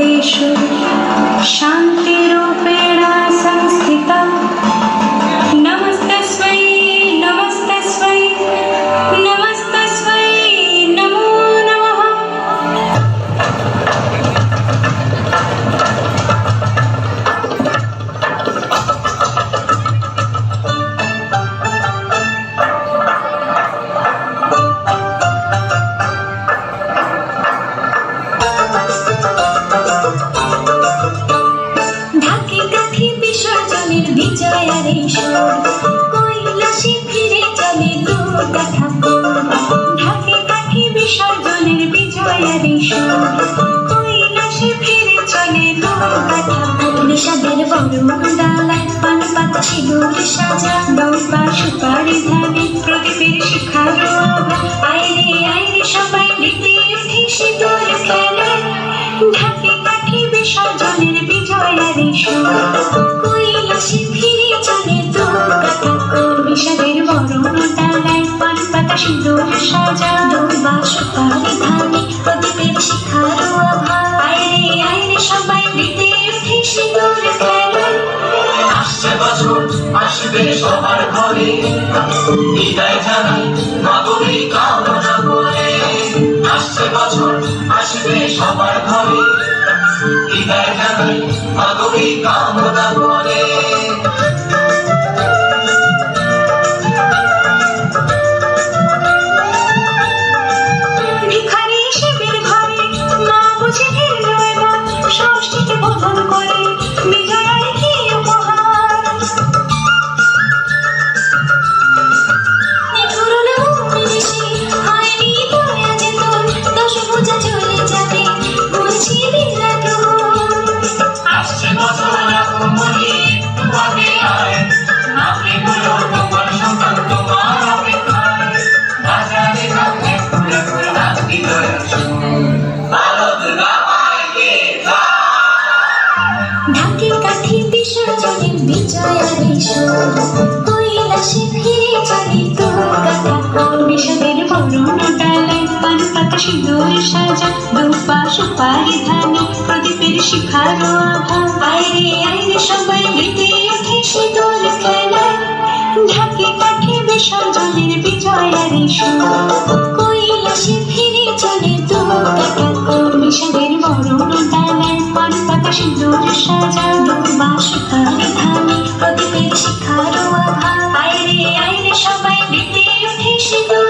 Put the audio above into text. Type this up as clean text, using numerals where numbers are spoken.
सर्वेषु शान्तिरूपेण संस्थिता। नमस्तस्मै नमस्तस्मै नमस्तस्मै नमो नमः। ঢাকি কাঠি বিসর্জনের বিজয়ার এই সুর, কৈলাসে ফিরে চলে দুর্গা ঠাকুর। ঢাকি কাঠি বিসর্জনের বিজয়ার এই সুর, কৈলাসে ফিরে চলে দুর্গা ঠাকুর। বিষাদের বরণ ডালায় পান পাতা সিঁদুর সাজা, দৌপা সুপারি ধানে প্রদীপের শিখার আভা। আইরে আইরে সবাই মেতে উঠে সিঁদুর খেলে, ঢাকি কাঠি বিসর্জনের বিজয়ার এই সুর, কৈলাসে ফিরে চলে দুর্গা ঠাকুর। বিষাদের বরণ ডালায় পান পাতা সিঁদুর সাজা, দৌপা সুপারি ধানে প্রদীপের শিখার আভা। আইরে আইরে সবাই মেতে উঠে সিঁদুর খেলে। আসছে বছর আসবে সবার ঘরে, বিদায় জানাই মাগোরে কামনা করে। আসছে বছর আসবে সবার ঘরে, বিদায় জানাই মাগোরে কামনা করে। ভিখারি শিবের ঘরে মা বুঝে ফিরল এবার, ষষ্ঠীতে বোধন করে বিজয়ার কি উপহার। নিঠুরল নিশি হয়নি দয়া যে তোর, দশভুজা চলে যাবে বুঝি দিলা প্রহর। আসছে বছর আগমনী একটু আগে আয়, নামে বলো তোমার সন্তান তোমার অপেক্ষায়। বাজারে ঘাটে ঘুরে ঘুরে নাচ বিজয়ের সুর, বলো দুর্গা মাইকে ঢাকি কাঠি বিসর্জনের বিজয়ার এই সুর, কৈলাসে ফিরে চলে দুর্গা ঠাকুর। বিষাদের বরণ ডালায় পান পাতা সিঁদুর সাজা, দৌপা সুপারি ধানে প্রদীপের শিখার আভা। আইরে আইরে সবাই মেতে উঠে সিঁদুর খেলায়, ঢাকি কাঠি বিসর্জনের বিজয়ার এই সুর, কৈলাসে ফিরে চলে দুর্গা ঠাকুর। বিষাদের বরণ ডালায় পান পাতা সিঁদুর সাজা, দৌপা সুপারি ধানে প্রদীপের শিখার আভা। আইরে আইরে সবাই মেতে উঠে সিঁদুর